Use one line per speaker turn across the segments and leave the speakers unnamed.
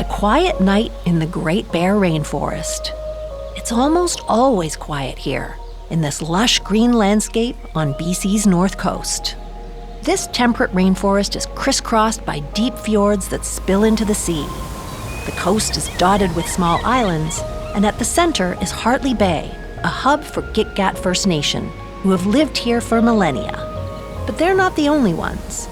It's a quiet night in the Great Bear Rainforest. It's almost always quiet here, in this lush green landscape on BC's north coast. This temperate rainforest is crisscrossed by deep fjords that spill into the sea. The coast is dotted with small islands, and at the center is Hartley Bay, a hub for Gitgat First Nation, who have lived here for millennia. But they're not the only ones.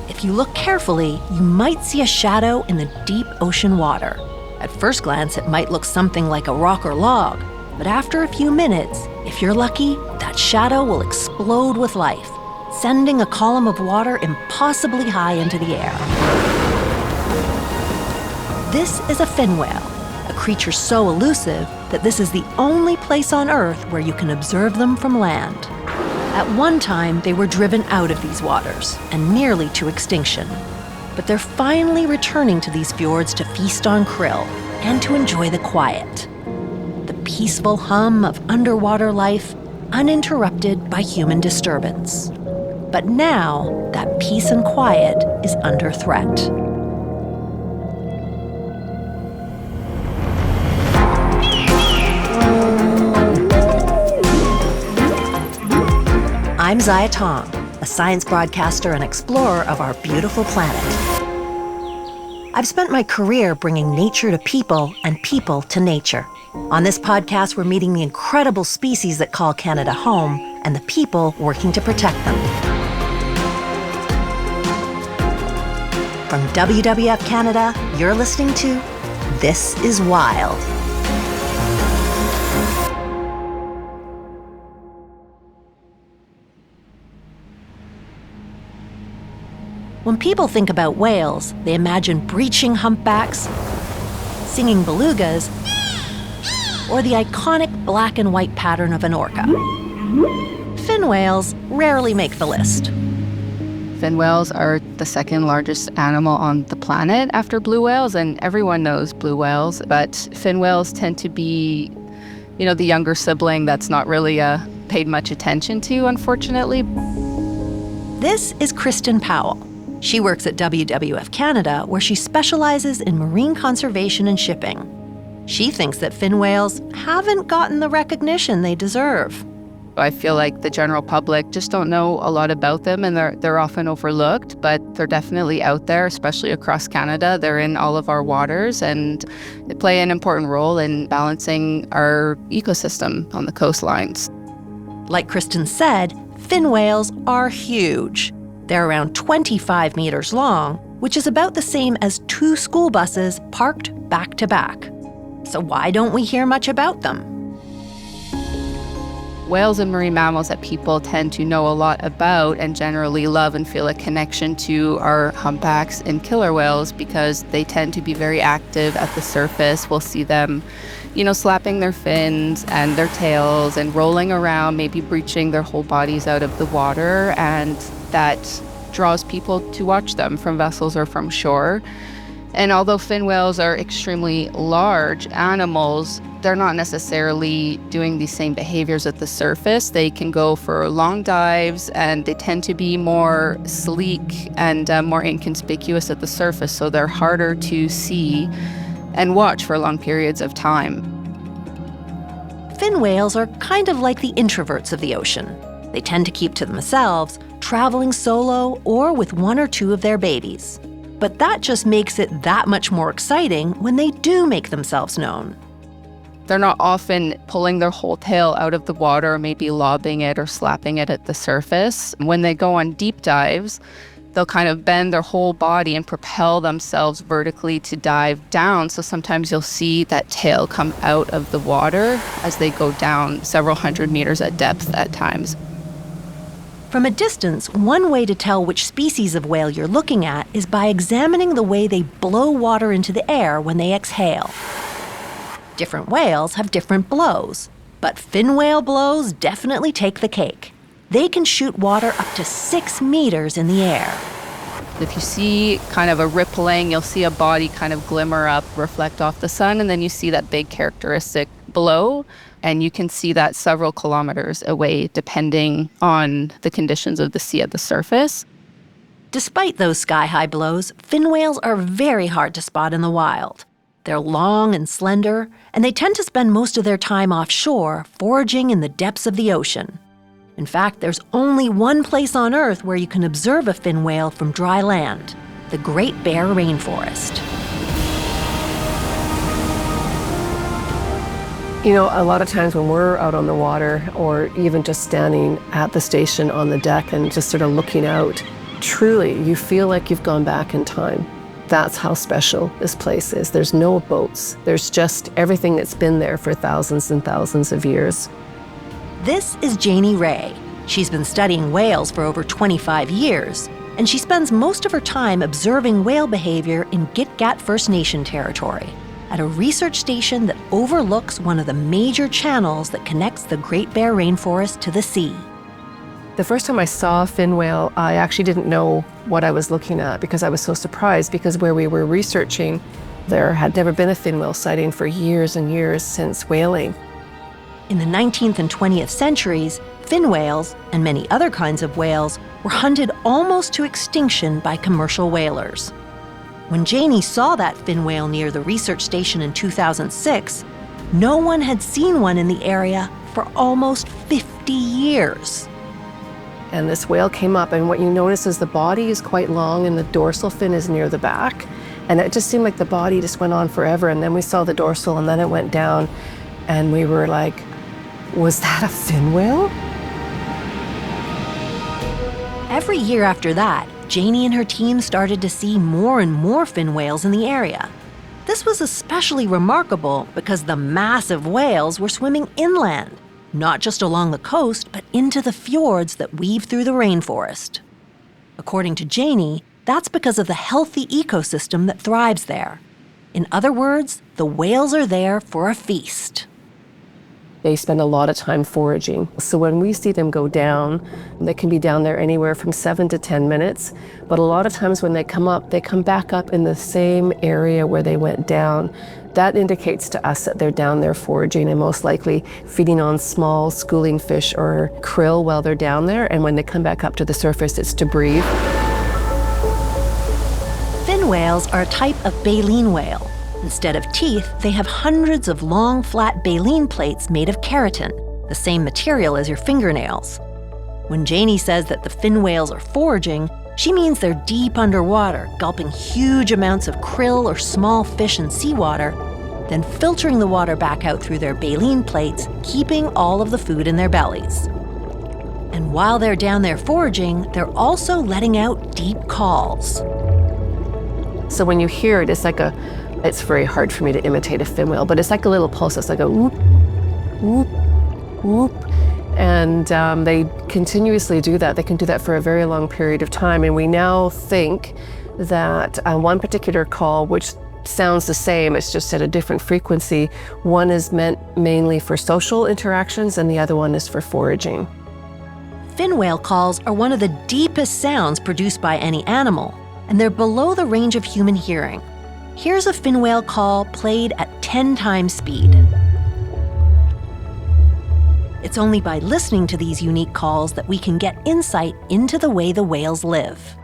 If you look carefully, you might see a shadow in the deep ocean water. At first glance, it might look something like a rock or log, but after a few minutes, if you're lucky, that shadow will explode with life, sending a column of water impossibly high into the air. This is a fin whale, a creature so elusive that this is the only place on Earth where you can observe them from land. At one time, they were driven out of these waters and nearly to extinction. But they're finally returning to these fjords to feast on krill and to enjoy the quiet. The peaceful hum of underwater life, uninterrupted by human disturbance. But now, that peace and quiet is under threat. I'm Ziya Tong, a science broadcaster and explorer of our beautiful planet. I've spent my career bringing nature to people and people to nature. On this podcast, we're meeting the incredible species that call Canada home and the people working to protect them. From WWF-Canada, you're listening to This is Wild. When people think about whales, they imagine breaching humpbacks, singing belugas, or the iconic black and white pattern of an orca. Fin whales rarely make the list.
Fin whales are the second largest animal on the planet after blue whales, and everyone knows blue whales, but fin whales tend to be, the younger sibling that's not really paid much attention to, unfortunately.
This is Kristen Powell. She works at WWF-Canada, where she specializes in marine conservation and shipping. She thinks that fin whales haven't gotten the recognition they deserve.
I feel like the general public just don't know a lot about them, and they're often overlooked, but they're definitely out there, especially across Canada. They're in all of our waters, and they play an important role in balancing our ecosystem on the coastlines.
Like Kristen said, fin whales are huge. They're around 25 meters long, which is about the same as 2 school buses parked back to back. So why don't we hear much about them?
Whales and marine mammals that people tend to know a lot about and generally love and feel a connection to are humpbacks and killer whales because they tend to be very active at the surface. We'll see them, slapping their fins and their tails and rolling around, maybe breaching their whole bodies out of the water, and that draws people to watch them from vessels or from shore. And although fin whales are extremely large animals, they're not necessarily doing the same behaviors at the surface. They can go for long dives, and they tend to be more sleek and more inconspicuous at the surface, so they're harder to see and watch for long periods of time.
Fin whales are kind of like the introverts of the ocean. They tend to keep to themselves, traveling solo or with 1 or 2 of their babies. But that just makes it that much more exciting when they do make themselves known.
They're not often pulling their whole tail out of the water, or maybe lobbing it or slapping it at the surface. When they go on deep dives, they'll kind of bend their whole body and propel themselves vertically to dive down. So sometimes you'll see that tail come out of the water as they go down several hundred meters at depth at times.
From a distance, one way to tell which species of whale you're looking at is by examining the way they blow water into the air when they exhale. Different whales have different blows, but fin whale blows definitely take the cake. They can shoot water up to 6 meters in the air.
If you see kind of a rippling, you'll see a body kind of glimmer up, reflect off the sun, and then you see that big characteristic blow, and you can see that several kilometers away depending on the conditions of the sea at the surface.
Despite those sky-high blows, fin whales are very hard to spot in the wild. They're long and slender, and they tend to spend most of their time offshore, foraging in the depths of the ocean. In fact, there's only one place on Earth where you can observe a fin whale from dry land: the Great Bear Rainforest.
You know, a lot of times when we're out on the water, or even just standing at the station on the deck and just sort of looking out, truly, you feel like you've gone back in time. That's how special this place is. There's no boats. There's just everything that's been there for thousands and thousands of years.
This is Janie Ray. She's been studying whales for over 25 years, and she spends most of her time observing whale behavior in Gitga'at First Nation territory, at a research station that overlooks one of the major channels that connects the Great Bear Rainforest to the sea.
The first time I saw a fin whale, I actually didn't know what I was looking at because I was so surprised, because where we were researching, there had never been a fin whale sighting for years and years since whaling.
In the 19th and 20th centuries, fin whales, and many other kinds of whales, were hunted almost to extinction by commercial whalers. When Janie saw that fin whale near the research station in 2006, no one had seen one in the area for almost 50 years.
And this whale came up, and what you notice is the body is quite long and the dorsal fin is near the back. And it just seemed like the body just went on forever, and then we saw the dorsal and then it went down, and we were like, was that a fin whale?
Every year after that, Janie and her team started to see more and more fin whales in the area. This was especially remarkable because the massive whales were swimming inland, not just along the coast, but into the fjords that weave through the rainforest. According to Janie, that's because of the healthy ecosystem that thrives there. In other words, the whales are there for a feast.
They spend a lot of time foraging. So when we see them go down, they can be down there anywhere from 7 to 10 minutes. But a lot of times when they come up, they come back up in the same area where they went down. That indicates to us that they're down there foraging and most likely feeding on small schooling fish or krill while they're down there. And when they come back up to the surface, it's to breathe.
Fin whales are a type of baleen whale. Instead of teeth, they have hundreds of long, flat baleen plates made of keratin, the same material as your fingernails. When Janie says that the fin whales are foraging, she means they're deep underwater, gulping huge amounts of krill or small fish and seawater, then filtering the water back out through their baleen plates, keeping all of the food in their bellies. And while they're down there foraging, they're also letting out deep calls.
So when you hear it, it's very hard for me to imitate a fin whale, but it's like a little pulse. It's like a whoop, whoop, whoop. And they continuously do that. They can do that for a very long period of time. And we now think that one particular call, which sounds the same, it's just at a different frequency, one is meant mainly for social interactions and the other one is for foraging.
Fin whale calls are one of the deepest sounds produced by any animal, and they're below the range of human hearing. Here's a fin whale call played at 10 times speed. It's only by listening to these unique calls that we can get insight into the way the whales live.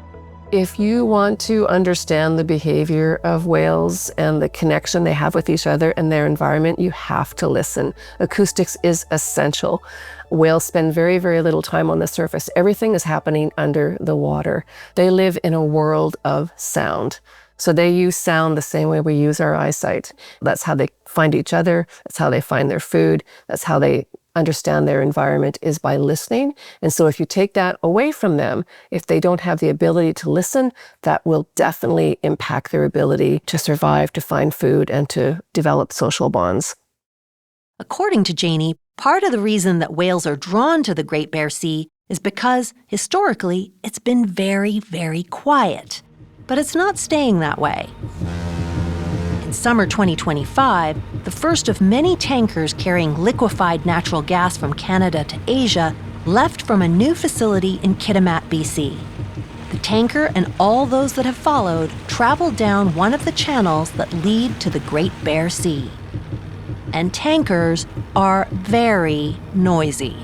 If you want to understand the behavior of whales and the connection they have with each other and their environment, you have to listen. Acoustics is essential. Whales spend very, very little time on the surface. Everything is happening under the water. They live in a world of sound. So they use sound the same way we use our eyesight. That's how they find each other. That's how they find their food. That's how they understand their environment, is by listening. And so if you take that away from them, if they don't have the ability to listen, that will definitely impact their ability to survive, to find food, and to develop social bonds.
According to Janie, part of the reason that whales are drawn to the Great Bear Sea is because, historically, it's been very, very quiet. But it's not staying that way. In summer 2025, the first of many tankers carrying liquefied natural gas from Canada to Asia left from a new facility in Kitimat, BC. The tanker and all those that have followed traveled down one of the channels that lead to the Great Bear Sea. And tankers are very noisy.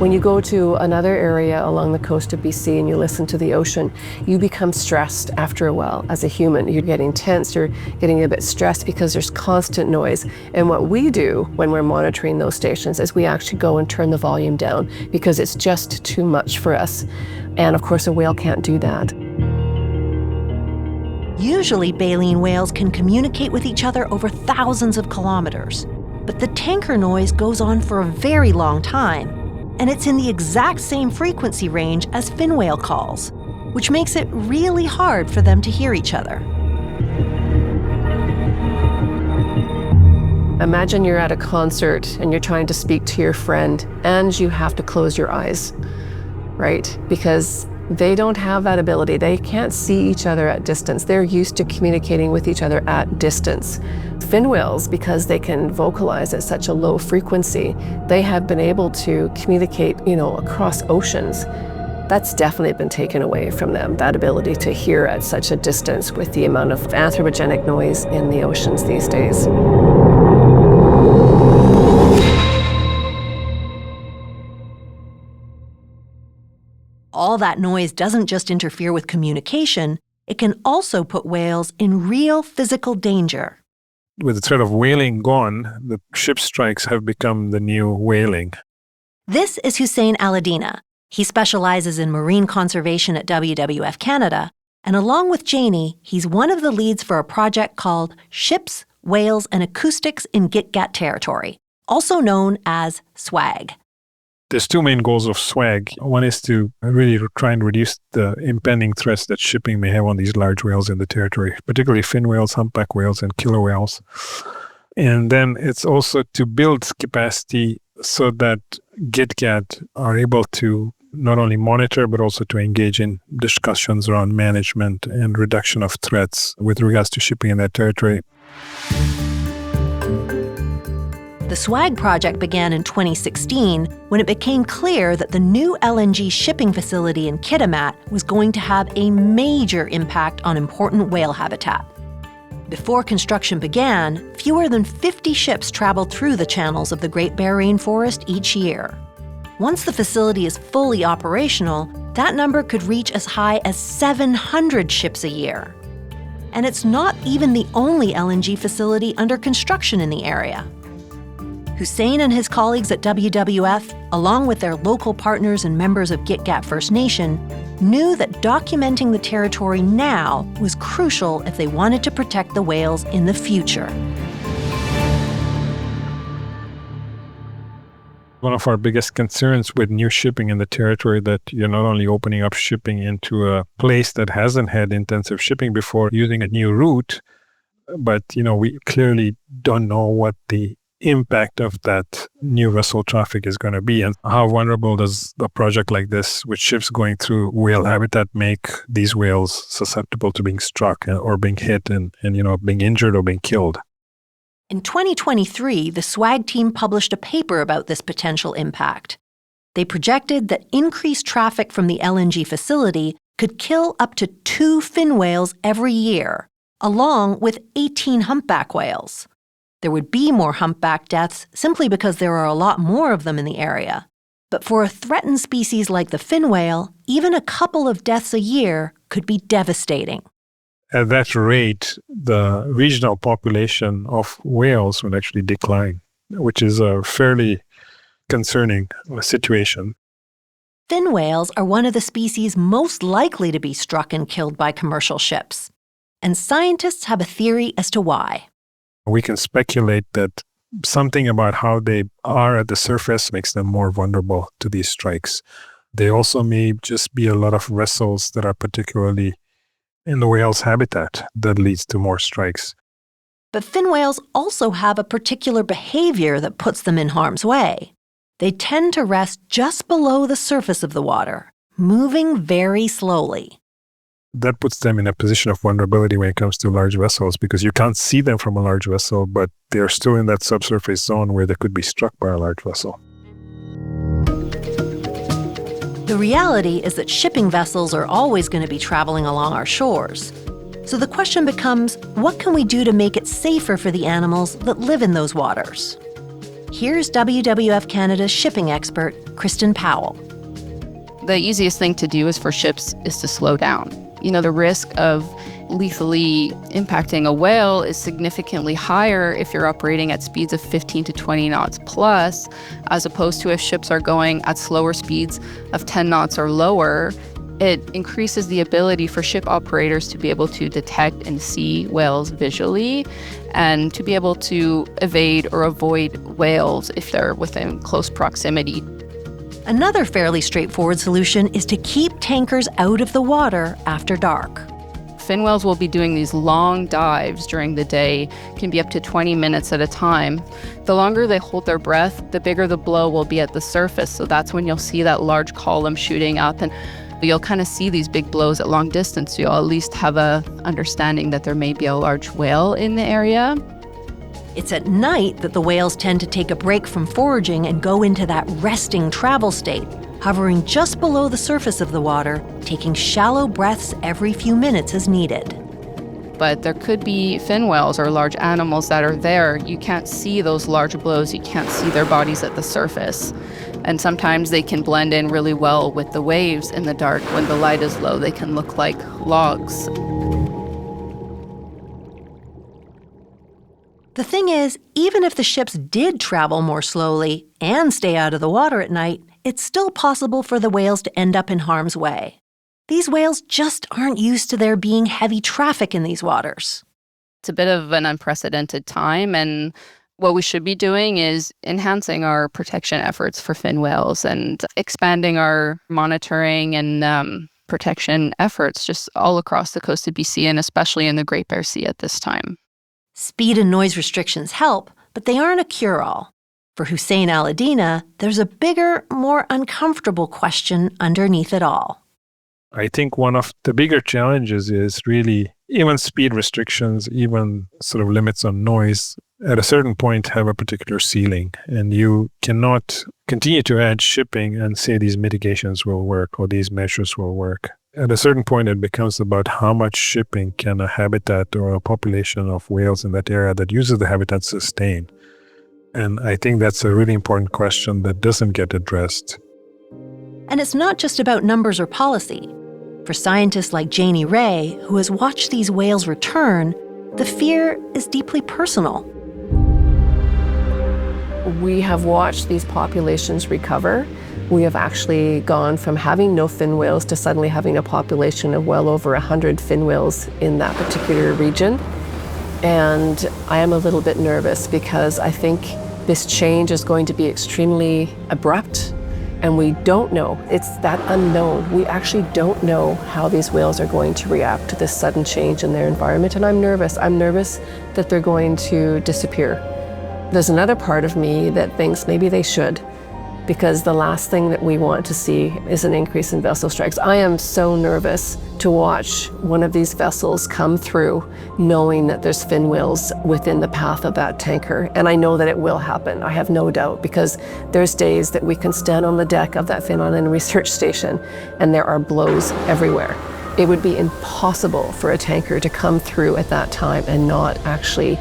When you go to another area along the coast of BC and you listen to the ocean, you become stressed after a while as a human. You're getting tense, you're getting a bit stressed because there's constant noise. And what we do when we're monitoring those stations is we actually go and turn the volume down because it's just too much for us. And of course, a whale can't do that.
Usually, baleen whales can communicate with each other over thousands of kilometers. But the tanker noise goes on for a very long time, and it's in the exact same frequency range as fin whale calls, which makes it really hard for them to hear each other.
Imagine you're at a concert and you're trying to speak to your friend and you have to close your eyes, right? Because they don't have that ability. They can't see each other at distance. They're used to communicating with each other at distance. Fin whales, because they can vocalize at such a low frequency, they have been able to communicate, across oceans. That's definitely been taken away from them, that ability to hear at such a distance with the amount of anthropogenic noise in the oceans these days.
All that noise doesn't just interfere with communication, it can also put whales in real physical danger.
With the threat of whaling gone, the ship strikes have become the new whaling.
This is Hussein Aladina. He specializes in marine conservation at WWF-Canada, and along with Janie, he's one of the leads for a project called Ships, Whales, and Acoustics in Gitga'at Territory, also known as SWAG.
There's two main goals of SWAG. One is to really try and reduce the impending threats that shipping may have on these large whales in the territory, particularly fin whales, humpback whales, and killer whales. And then it's also to build capacity so that Gitga'at are able to not only monitor, but also to engage in discussions around management and reduction of threats with regards to shipping in that territory.
The SWAG project began in 2016 when it became clear that the new LNG shipping facility in Kitimat was going to have a major impact on important whale habitat. Before construction began, fewer than 50 ships traveled through the channels of the Great Bear Rainforest each year. Once the facility is fully operational, that number could reach as high as 700 ships a year. And it's not even the only LNG facility under construction in the area. Hussein and his colleagues at WWF, along with their local partners and members of Gitga'at First Nation, knew that documenting the territory now was crucial if they wanted to protect the whales in the future.
One of our biggest concerns with new shipping in the territory that you're not only opening up shipping into a place that hasn't had intensive shipping before using a new route, but we clearly don't know what the impact of that new vessel traffic is going to be, and how vulnerable does a project like this with ships going through whale habitat make these whales susceptible to being struck or being hit and being injured or being killed.
In 2023, the SWAG team published a paper about this potential impact. They projected that increased traffic from the LNG facility could kill up to 2 fin whales every year, along with 18 humpback whales. There would be more humpback deaths simply because there are a lot more of them in the area. But for a threatened species like the fin whale, even a couple of deaths a year could be devastating.
At that rate, the regional population of whales would actually decline, which is a fairly concerning situation.
Fin whales are one of the species most likely to be struck and killed by commercial ships. And scientists have a theory as to why.
We can speculate that something about how they are at the surface makes them more vulnerable to these strikes. They also may just be a lot of vessels that are particularly in the whale's habitat that leads to more strikes.
But fin whales also have a particular behavior that puts them in harm's way. They tend to rest just below the surface of the water, moving very slowly.
That puts them in a position of vulnerability when it comes to large vessels, because you can't see them from a large vessel, but they're still in that subsurface zone where they could be struck by a large vessel.
The reality is that shipping vessels are always going to be traveling along our shores. So the question becomes, what can we do to make it safer for the animals that live in those waters? Here's WWF Canada's shipping expert, Kristen Powell.
The easiest thing to do is for ships is to slow down. The risk of lethally impacting a whale is significantly higher if you're operating at speeds of 15 to 20 knots plus, as opposed to if ships are going at slower speeds of 10 knots or lower. It increases the ability for ship operators to be able to detect and see whales visually and to be able to evade or avoid whales if they're within close proximity.
Another fairly straightforward solution is to keep tankers out of the water after dark.
Fin whales will be doing these long dives during the day, can be up to 20 minutes at a time. The longer they hold their breath, the bigger the blow will be at the surface. So that's when you'll see that large column shooting up, and you'll kind of see these big blows at long distance. So you'll at least have a understanding that there may be a large whale in the area.
It's at night that the whales tend to take a break from foraging and go into that resting travel state, hovering just below the surface of the water, taking shallow breaths every few minutes as needed.
But there could be fin whales or large animals that are there. You can't see those large blows. You can't see their bodies at the surface. And sometimes they can blend in really well with the waves in the dark. When the light is low, they can look like logs.
The thing is, even if the ships did travel more slowly and stay out of the water at night, it's still possible for the whales to end up in harm's way. These whales just aren't used to there being heavy traffic in these waters.
It's a bit of an unprecedented time, and what we should be doing is enhancing our protection efforts for fin whales and expanding our monitoring and protection efforts just all across the coast of BC and especially in the Great Bear Sea at this time.
Speed and noise restrictions help, but they aren't a cure-all. For Hussein Al-Adina, there's a bigger, more uncomfortable question underneath it all.
I think one of the bigger challenges is really even speed restrictions, even sort of limits on noise, at a certain point have a particular ceiling. And you cannot continue to add shipping and say these mitigations will work or these measures will work. At a certain point, it becomes about how much shipping can a habitat or a population of whales in that area that uses the habitat sustain. And I think that's a really important question that doesn't get addressed.
And it's not just about numbers or policy. For scientists like Janie Ray, who has watched these whales return, the fear is deeply personal.
We have watched these populations recover. We have actually gone from having no fin whales to suddenly having a population of well over 100 fin whales in that particular region. And I am a little bit nervous because I think this change is going to be extremely abrupt, and we don't know. It's that unknown. We actually don't know how these whales are going to react to this sudden change in their environment, and I'm nervous. I'm nervous that they're going to disappear. There's another part of me that thinks maybe they should, because the last thing that we want to see is an increase in vessel strikes. I am so nervous to watch one of these vessels come through knowing that there's fin whales within the path of that tanker. And I know that it will happen, I have no doubt, because there's days that we can stand on the deck of that Fin Island Research Station and there are blows everywhere. It would be impossible for a tanker to come through at that time and not actually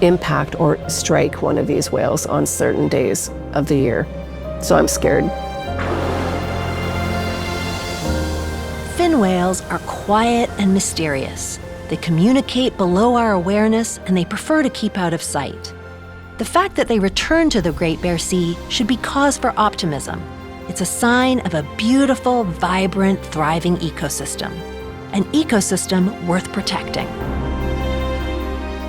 impact or strike one of these whales on certain days of the year. So I'm scared.
Fin whales are quiet and mysterious. They communicate below our awareness, and they prefer to keep out of sight. The fact that they return to the Great Bear Sea should be cause for optimism. It's a sign of a beautiful, vibrant, thriving ecosystem. An ecosystem worth protecting.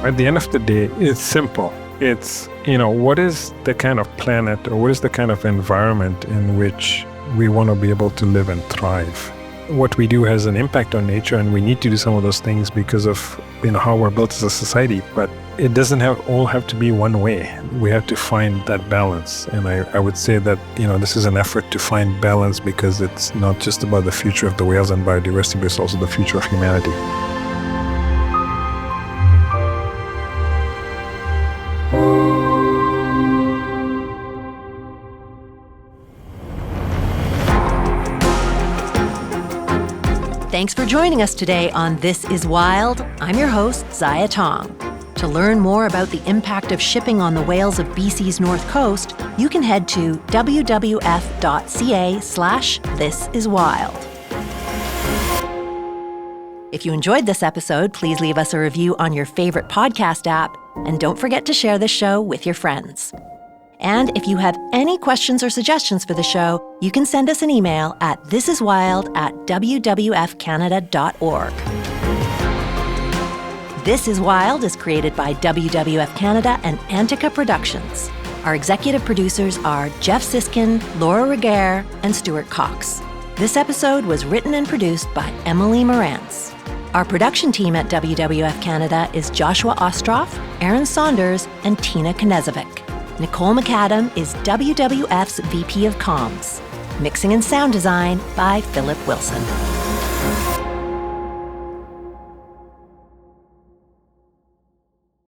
At the end of the day, it's simple. It's, what is the kind of planet or what is the kind of environment in which we want to be able to live and thrive? What we do has an impact on nature, and we need to do some of those things because of how we're built as a society. But it doesn't all have to be one way. We have to find that balance. And I would say that, this is an effort to find balance because it's not just about the future of the whales and biodiversity, but it's also the future of humanity.
Thanks for joining us today on This is Wild. I'm your host, Ziya Tong. To learn more about the impact of shipping on the whales of BC's North Coast, you can head to wwf.ca/thisiswild. If you enjoyed this episode, please leave us a review on your favorite podcast app, and don't forget to share this show with your friends. And if you have any questions or suggestions for the show, you can send us an email at thisiswild@wwf-canada.org. This is Wild is created by WWF Canada and Antica Productions. Our executive producers are Jeff Siskin, Laura Reguer, and Stuart Cox. This episode was written and produced by Emily Morantz. Our production team at WWF Canada is Joshua Ostroff, Aaron Saunders, and Tina Knezovic. Nicole McAdam is WWF's VP of Comms. Mixing and sound design by Philip Wilson.